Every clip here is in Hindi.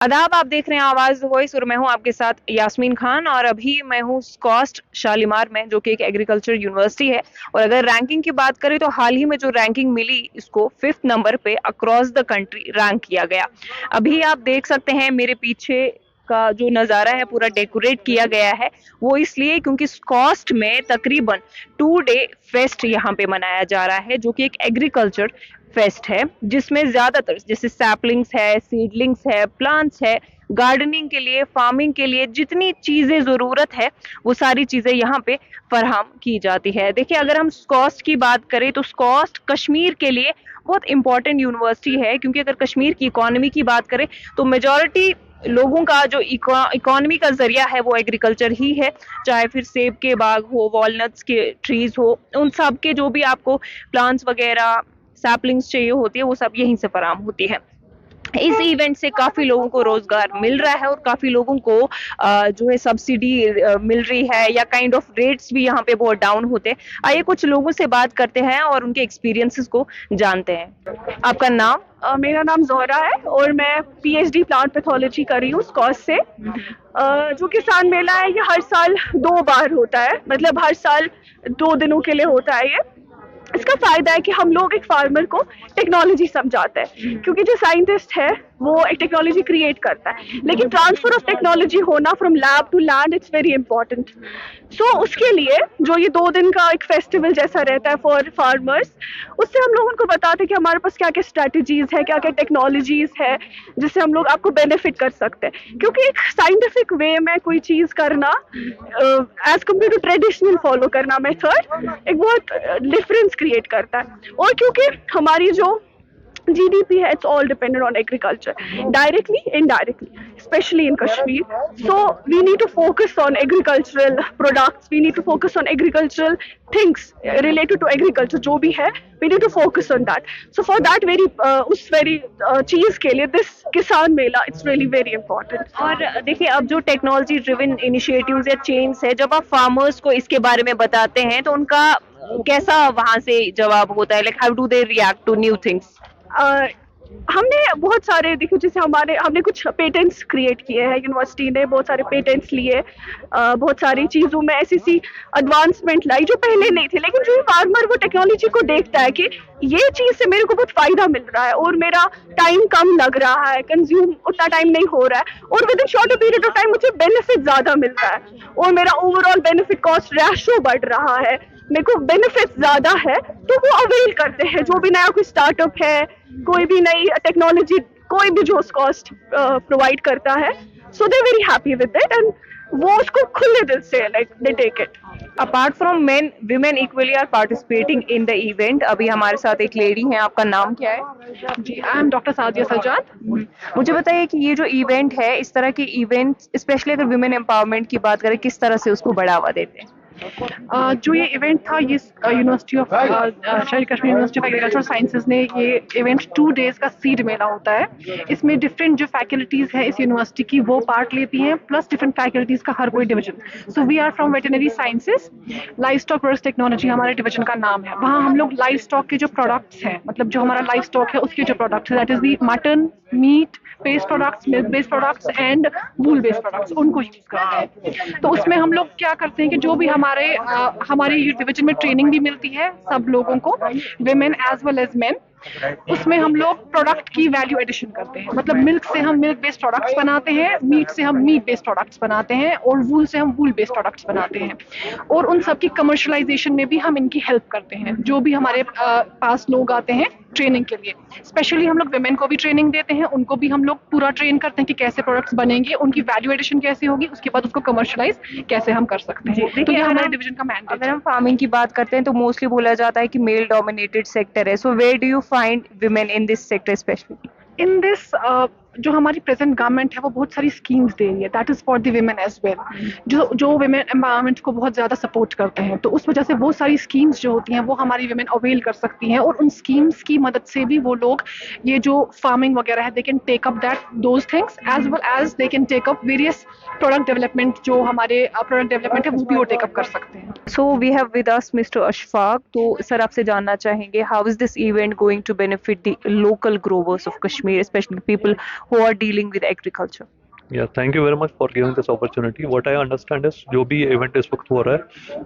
आदाब, आप देख रहे हैं आवाज़ वॉइस और मैं हूं आपके साथ यास्मीन खान। और अभी मैं हूं स्कॉस्ट शालीमार में, जो कि एक एग्रीकल्चर यूनिवर्सिटी है। और अगर रैंकिंग की बात करें तो हाल ही में जो रैंकिंग मिली, इसको 5th नंबर पे अक्रॉस द कंट्री रैंक किया गया। अभी आप देख सकते हैं मेरे पीछे का जो नज़ारा है पूरा डेकोरेट किया गया है। वो इसलिए क्योंकि स्कॉस्ट में तकरीबन 2 डे फेस्ट यहाँ पे मनाया जा रहा है, जो कि एक एग्रीकल्चर फेस्ट है, जिसमें ज्यादातर जैसे सैपलिंग्स है, सीडलिंग्स है, प्लांट्स है, गार्डनिंग के लिए, फार्मिंग के लिए जितनी चीजें जरूरत है वो सारी चीजें यहाँ पे फराहम की जाती है। देखिए, अगर हम स्कॉस्ट की बात करें तो स्कॉस्ट कश्मीर के लिए बहुत इंपॉर्टेंट यूनिवर्सिटी है, क्योंकि अगर कश्मीर की इकोनॉमी की बात करें तो मेजॉरिटी लोगों का जो इकोनॉमी का जरिया है वो एग्रीकल्चर ही है। चाहे फिर सेब के बाग हो, वॉलनट्स के ट्रीज हो, उन सब के जो भी आपको प्लांट्स वगैरह सैपलिंग्स चाहिए होती है वो सब यहीं से फराहम होती है। इस इवेंट से काफी लोगों को रोजगार मिल रहा है और काफी लोगों को जो है सब्सिडी मिल रही है, या काइंड ऑफ रेट्स भी यहाँ पे बहुत डाउन होते हैं। आइए कुछ लोगों से बात करते हैं और उनके एक्सपीरियंसेस को जानते हैं। आपका नाम? मेरा नाम ज़ोहरा है और मैं पीएचडी प्लांट पैथोलॉजी कर रही हूँ स्कॉस से। जो किसान मेला है ये हर साल 2 बार होता है, मतलब हर साल 2 दिनों के लिए होता है ये। इसका फायदा है कि हम लोग एक फार्मर को टेक्नोलॉजी समझाते हैं, क्योंकि जो साइंटिस्ट है वो एक टेक्नोलॉजी क्रिएट करता है, लेकिन ट्रांसफर ऑफ टेक्नोलॉजी होना from lab to land it's very important. So उसके लिए जो ये 2 दिन का एक फेस्टिवल जैसा रहता है फॉर फार्मर्स, उससे हम लोग उनको बताते हैं कि हमारे पास क्या क्या स्ट्रेटजीज है, क्या क्या टेक्नोलॉजीज है जिससे हम लोग आपको बेनिफिट कर सकते हैं। क्योंकि एक साइंटिफिक वे में कोई चीज़ करना as compare to traditional follow करना मेथड एक बहुत डिफरेंस क्रिएट करता है। और क्योंकि हमारी जो GDP है, it's all dependent on agriculture, directly, indirectly, especially in Kashmir. So we need to focus on agricultural products. We need to focus on agricultural things related to agriculture. जो भी है, we need to focus on that. So for that उस चीज के लिए this किसान मेला it's really very important. और देखिए, अब जो टेक्नोलॉजी ड्रिवन इनिशिएटिव्स या चेंज है, जब आप फार्मर्स को इसके बारे में बताते हैं तो उनका कैसा वहां से जवाब होता है? Like how do they react to new things? हमने बहुत सारे देखो, जैसे हमने कुछ पेटेंट्स क्रिएट किए हैं, यूनिवर्सिटी ने बहुत सारे पेटेंट्स लिए, बहुत सारी चीज़ों में ऐसी सी एडवांसमेंट लाई जो पहले नहीं थी। लेकिन जो फार्मर वो टेक्नोलॉजी को देखता है कि ये चीज़ से मेरे को बहुत फ़ायदा मिल रहा है और मेरा टाइम कम लग रहा है, कंज्यूम उतना टाइम नहीं हो रहा है, और with in short period of time मुझे बेनिफिट ज़्यादा मिल रहा है और मेरा ओवरऑल बेनिफिट कॉस्ट रेशो बढ़ रहा है, मेरे को बेनिफिट ज़्यादा है, तो वो अवेल करते हैं। जो भी नया कोई स्टार्टअप है, कोई भी नई टेक्नोलॉजी, कोई भी जो कॉस्ट प्रोवाइड करता है, so they very happy with it and वो उसको खुले दिल से like they take it. Apart from men, women equally are participating in the event. अभी हमारे साथ एक लेडी है, आपका नाम क्या है? जी, I am doctor Sadia Sajjad. मुझे बताइए कि ये जो इवेंट है, इस तरह के इवेंट स्पेशली अगर वुमेन एम्पावरमेंट की बात करें, किस तरह से उसको बढ़ावा देते हैं? जो ये इवेंट था, ये यूनिवर्सिटी ऑफ शहरी Kashmir university of agriculture sciences ने ये इवेंट 2 डेज का सीड मेला होता है। इसमें डिफरेंट जो फैकल्टीज़ हैं इस यूनिवर्सिटी की वो पार्ट लेती हैं, प्लस डिफरेंट फैकल्टीज़ का हर कोई division. So we are from veterinary sciences, livestock products technology हमारे डिवीजन का नाम है। वहाँ हम लोग लाइव स्टॉक के जो प्रोडक्ट्स हैं, मतलब जो हमारा लाइव स्टॉक है उसके जो products that is the mutton, meat based products, milk based products and wool based products, उनको यूज करते हैं। तो उसमें हम लोग क्या करते हैं कि जो भी हमारे डिवीजन में ट्रेनिंग भी मिलती है सब लोगों को, women as well as men, उसमें हम लोग प्रोडक्ट की वैल्यू एडिशन करते हैं। मतलब मिल्क से हम मिल्क बेस्ड प्रोडक्ट्स बनाते हैं, मीट से हम मीट बेस्ड प्रोडक्ट्स बनाते हैं और वूल से हम वूल बेस्ड प्रोडक्ट्स बनाते हैं। और उन सब की कमर्शलाइजेशन में भी हम इनकी हेल्प करते हैं। जो भी हमारे पास लोग आते हैं ट्रेनिंग के लिए, स्पेशली हम लोग विमेन को भी ट्रेनिंग देते हैं, उनको भी हम लोग पूरा ट्रेन करते हैं कि कैसे प्रोडक्ट्स बनेंगे, उनकी वैल्यू एडिशन कैसे होगी, उसके बाद उसको कमर्शलाइज कैसे हम कर सकते हैं। तो ये हमारे डिवीजन का मैंडेट है। अगर हम फार्मिंग की बात करते हैं तो मोस्टली बोला जाता है कि मेल डोमिनेटेड सेक्टर है। So where do you find women in this sector specially? In this जो हमारी प्रेजेंट गवर्नमेंट है वो बहुत सारी स्कीम्स दे रही है, that is for the women as well, जो विमेन एम्पावरमेंट को बहुत ज़्यादा सपोर्ट करते हैं। तो उस वजह से वो सारी स्कीम्स जो होती हैं वो हमारी विमेन अवेल कर सकती हैं, और उन स्कीम्स की मदद से भी वो लोग ये जो फार्मिंग वगैरह है, they can take up that those things as well as they can take up various product development. जो हमारे प्रोडक्ट डेवलपमेंट है वो भी वो टेक अप कर सकते हैं। So we have with us mister Ashfaq. तो सर, आपसे जानना चाहेंगे, how is this event going to benefit the local growers of Kashmir, specially people who are dealing with agriculture. Yeah, thank you very much for giving this opportunity. What I understand is जो भी event इस वक्त हो रहा है,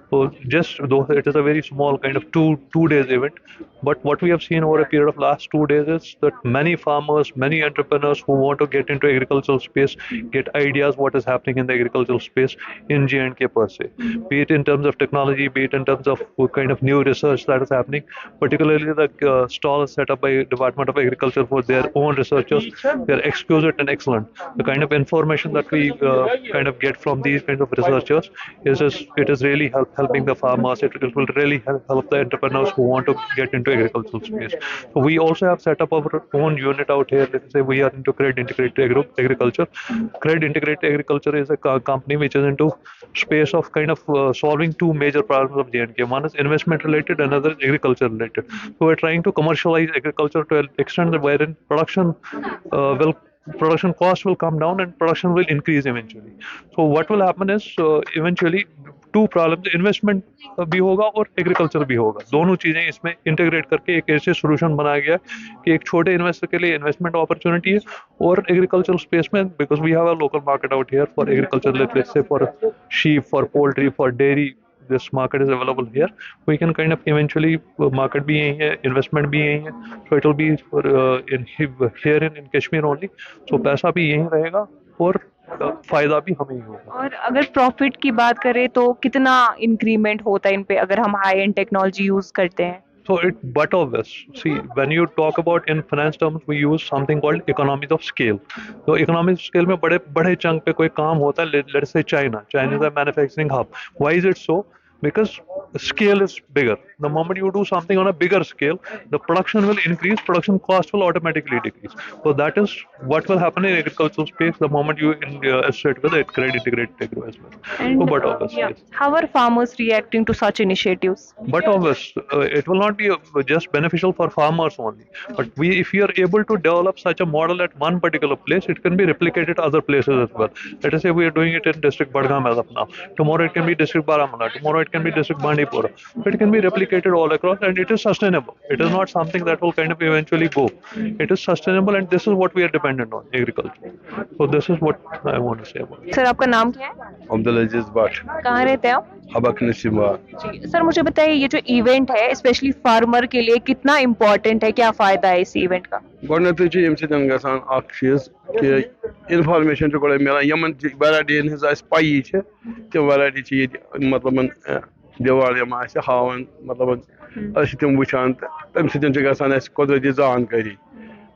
तो just though it is a very small kind of two days event, but what we have seen over a period of last 2 days is that many farmers, many entrepreneurs who want to get into agricultural space get ideas what is happening in the agricultural space in J&K per se, be it in terms of technology, be it in terms of what kind of new research that is happening. Particularly the stall set up by Department of Agriculture for their own researchers. They are exquisite and excellent. The kind of information that we kind of get from these kinds of researchers it is really helping the farmers. It will really help the entrepreneurs who want to get into agricultural space. So we also have set up our own unit out here. Let's say we are into Cred Integrated Agriculture. Cred Integrated Agriculture is a company which is into space of kind of solving two major problems of J&K. One is investment related, another is agriculture related. So we're trying to commercialize agriculture to an extent wherein production cost will come down and production will increase eventually. So what will happen is eventually two problems, investment भी होगा और एग्रीकल्चर भी होगा. दोनों चीजें इसमें इंटीग्रेट करके एक ऐसे सोल्यूशन बनाया गया कि एक छोटे इन्वेस्टर के लिए इन्वेस्टमेंट अपॉर्चुनिटी है और एग्रीकल्चर स्पेस में because we have a local market out here for agriculture, let's say for sheep, for poultry, for dairy. This market is available here. We can kind of eventually market भी यही है, investment भी यही है. So it will be for here in Kashmir only. So पैसा भी यही रहेगा और फायदा भी हमें ही होगा. और अगर प्रॉफिट की बात करें तो कितना इंक्रीमेंट होता है इन पे अगर हम हाई एंड टेक्नोलॉजी यूज करते हैं? So but obvious. See, when you talk about in finance terms, we use something called economies of scale. So economies of scale में बड़े बड़े चंक पे कोई काम होता है. Let's say China is a manufacturing hub. Why is it so? Because scale is bigger. The moment you do something on a bigger scale, the production will increase, production cost will automatically decrease. So that is what will happen in agricultural space the moment you associate with it, Cred Integrated Agro as well. And So, but obviously, yeah, yes. how are farmers reacting to such initiatives? But obviously, it will not be just beneficial for farmers only. But if you are able to develop such a model at one particular place, it can be replicated other places as well. Let us say we are doing it in district Badgam as of now. Tomorrow it can be district Baramulla. Tomorrow it can be district Bandipora. It can be replicated all across, and it is sustainable. It is not something that will kind of eventually go. It is sustainable, and this is what we are dependent on, agriculture. So this is what I want to say about it. Sir आपका नाम क्या है? अब्दुल अजीज भट्ट, कहाँ रहते हैं आप? हबक नसीबा. जी सर, मुझे बताइए ये जो इवेंट है स्पेशली फार्मर के लिए कितना इम्पोर्टेंट है, क्या फायदा है इस इवेंट का? गोडनेथु छ यम सतन गसान अख चीज कि इन्फॉर्मेशन छ गोडे मिलान यमन वैरायटी हज आस पाई छ तम वैरायटी छ ये मतलब दिवाल यम आस हावन मतलब अस तम वुचान तम सतन छ गसान अस कुदरती जानकारी.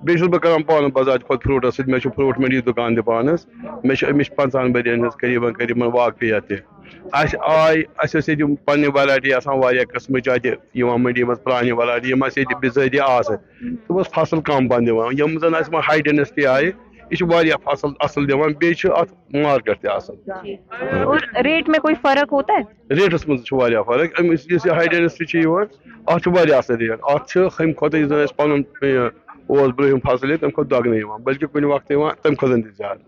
बेस बह कर पान बजाज खुद फ्रूटस मे फ्रूट मंडी दुकान दे पानस मे 50 बरियन हज करीबन करीबन वाकफिया तह पन्ने वैरायटी किस्म मंडी मज प्रान वैरायटी बिजाती आस तो फसल कम पन दिवान यम जन हाई डेंसिटी आये यह फसल असल दिवान बे मार्केट तह और रेट में कोई फर्क होता है? रेटस मज फर्क हाई डेंसिटी अत असल रेट अत हम खुद पन ब्रूम फसल तम खुद दगने बल्कि कुछ वक्त तम खुद ज्यादा.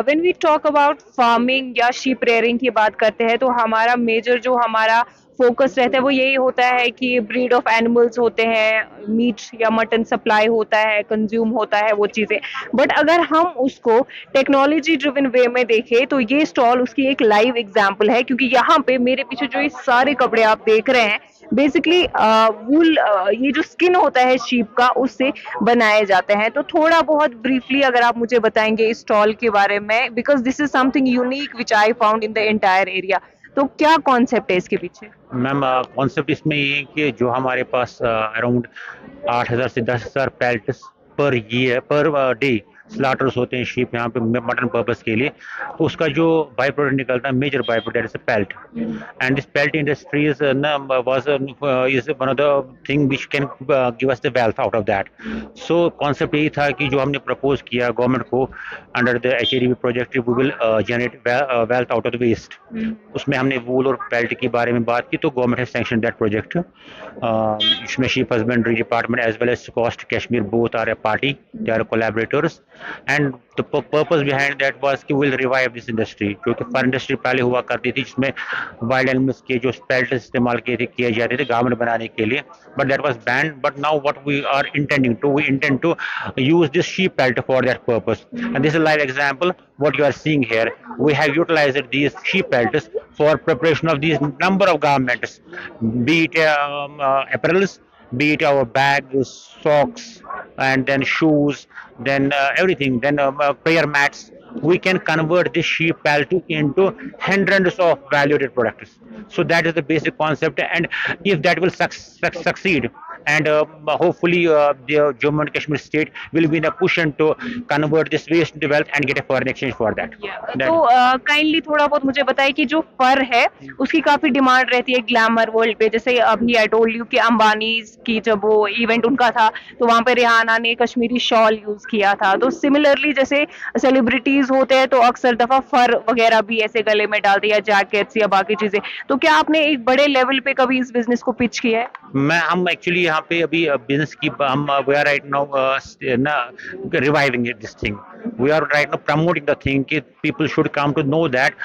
When we talk about farming या शीप रेयरिंग की बात करते हैं तो हमारा मेजर जो हमारा फोकस रहता है वो यही होता है कि ब्रीड ऑफ एनिमल्स होते हैं, मीट या मटन सप्लाई होता है, कंज्यूम होता है वो चीज़ें. बट अगर हम उसको टेक्नोलॉजी ड्रिवन वे में देखें तो ये स्टॉल उसकी एक लाइव एग्जांपल है, क्योंकि यहाँ पे मेरे पीछे जो ये सारे कपड़े आप देख रहे हैं बेसिकली वूल ये जो स्किन होता है शीप का उससे बनाए जाते हैं. तो थोड़ा बहुत ब्रीफली अगर आप मुझे बताएंगे इस स्टॉल के बारे में, because this is something unique which I found in the entire area. तो क्या कॉन्सेप्ट है इसके पीछे? मैम कॉन्सेप्ट इसमें ये है कि जो हमारे पास अराउंड 8,000 से 10,000 पैलेट्स पर डे स्लाटर्स होते हैं शीप यहाँ पे मटन पर्पस के लिए, तो उसका जो बाई प्रोडक्ट निकलता है major by product is pelt. And this pelt industry is one of the thing which can give us the wealth out of that. So concept यही था कि जो हमने प्रपोज किया गवर्नमेंट को under the HADB project we will generate wealth out of the waste. उसमें हमने वूल और पेल्ट के बारे में बात की तो government has sanction that project. इसमें sheep husbandry department as well as SKUAST Kashmir both are a party, they are collaborators. And the purpose behind that was कि विल रिवाइव दिस इंडस्ट्री, जो कि फर इंडस्ट्री पहले हुआ करती थी, जिसमें वाइल्ड एनिमल्स के जो पेल्ट इस्तेमाल किए जाते थे गारमेंट बनाने के लिए, but that was banned. But now what we intend to use this sheep pelt for that purpose. And this is a live example what you are seeing here. We have utilized these sheep pelts for preparation of these number of garments, be it apparels, be it our bags, socks, and then shoes, then everything, then prayer mats. We can convert this sheep pelt into hundreds of valued products. So that is the basic concept, and if that will succeed, and hopefully the Jammu and Kashmir state will be in a position to convert this waste into wealth and get a foreign exchange for that. तो काइंडली थोड़ा बहुत मुझे बताइए कि जो फर है उसकी काफी डिमांड रहती है ग्लैमर वर्ल्ड पे, जैसे अभी आई टोल्ड यू कि अंबानी की जब वो इवेंट उनका था तो वहां पे रिहाना ने कश्मीरी शॉल यूज किया था, तो सिमिलरली जैसे सेलिब्रिटीज होते हैं तो अक्सर दफा फर वगैरह भी ऐसे गले में डालते हैं या जैकेट्स या बाकी चीजें, तो क्या आपने एक बड़े लेवल पे कभी इस बिजनेस को पिच किया है? हम एक्चुअली यहाँ पे अभी बिजनेस की हम we are right now reviving this thing. We are right now promoting the thing that people should come to know that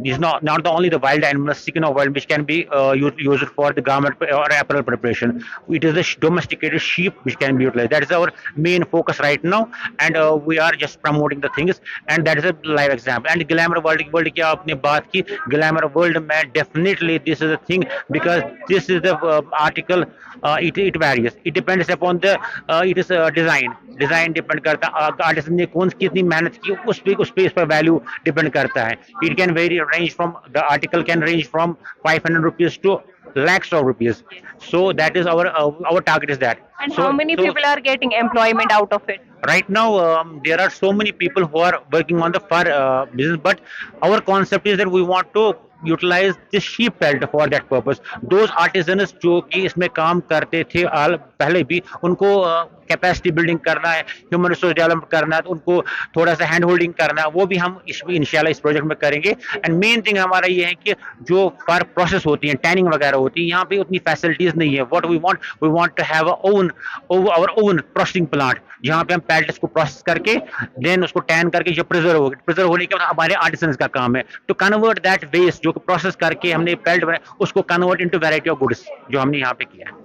it's not only the wild animals, chicken or wild, which can be used for the garment or apparel preparation. It is the domesticated sheep which can be utilized. That is our main focus right now, and we are just promoting the things, and that is a live example. And glamour world की आपने बात की, glamour world में definitely this is a thing, because this is the article. It varies. It depends upon the it is design depend करता है आर्टिस्ट ने कौन कितनी मेहनत की, उस पे इस पर वैल्यू डिपेंड करता है. It can very range from the article can range from 500 rupees to lakhs of rupees. So that is our target is that. And how many people are getting employment out of it? Right now there are so many people who are working on the fur business, but our concept is that we want to utilize this sheep pelt for that purpose. Those artisans जो कि इसमें काम करते थे पहले भी, उनको कैपेसिटी बिल्डिंग करना है, ह्यूमन रिसोर्स डेवलपमेंट करना है, तो उनको थोड़ा सा हैंड होल्डिंग करना है, वो भी हम इंशाल्लाह इस प्रोजेक्ट में करेंगे. एंड मेन थिंग हमारा ये है कि जो फर प्रोसेस होती है, टैनिंग वगैरह होती है, यहाँ पे उतनी फैसिलिटीज नहीं है. What we want to have our own processing plant, जहाँ पे हम पेल्ट्स को प्रोसेस करके देन उसको टैन करके जो प्रिजर्व होने के बाद हमारे आर्टिसंस का काम है टू कन्वर्ट दैट वेस्ट जो प्रोसेस करके हमने पेल्ट बनाया, उसको convert into variety of goods, जो हमने यहाँ पे किया है.